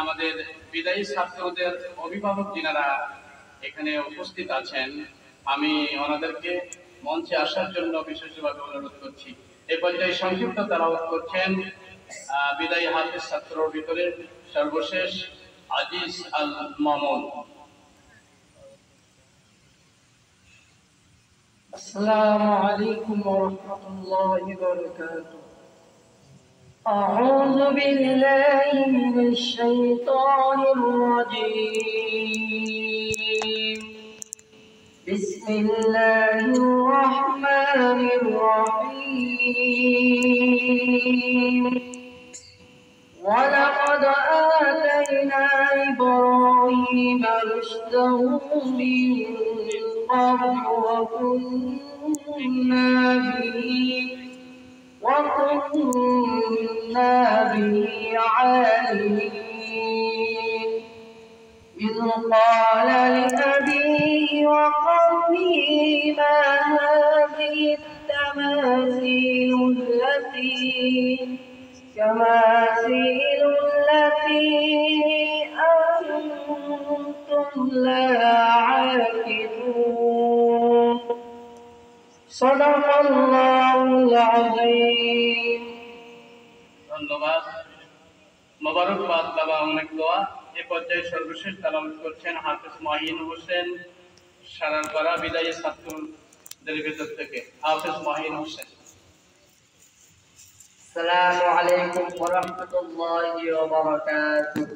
আমাদের বিদায়ী ছাত্রদের অভিভাবক যিনারা এখানে উপস্থিত আছেন, আমি ওনাদেরকে মঞ্চে আসার জন্য বিশেষভাবে অনুরোধ করছি। এই পর্যায়ে সংক্ষিপ্ত তেলাওয়াত করছেন বিদায়ী হাফেজ ছাত্রর ভিতরে সর্বশেষ আজিজ আল মামুন। আসসালামু আলাইকুম ওয়া রাহমাতুল্লাহি ওয়া বারাকাতুহু। أعوذ بالله من الشيطان الرجيم. بسم الله الرحمن الرحيم. ولقد آتينا إبراهيم رشده من قبل وكنا به عالمين. إذ قال لأبيه وقومه ما هذه التماثيل التي أنتم لها عاكفون. صدق الله العظيم. ধন্যবাদ, মোবারকবাদ বাবা, অনেক দোয়া। এ পর্যায়ে সর্বশেষ তেলাওয়াত করছেন হাফেজ মাহিন হোসেন, সারারপাড়া বিদায়ী ছাত্রদের ভেতর থেকে হাফেজ মাহিন হোসেন। আসসালামু আলাইকুম ওয়া রাহমাতুল্লাহি ওয়া বারাকাতুহু।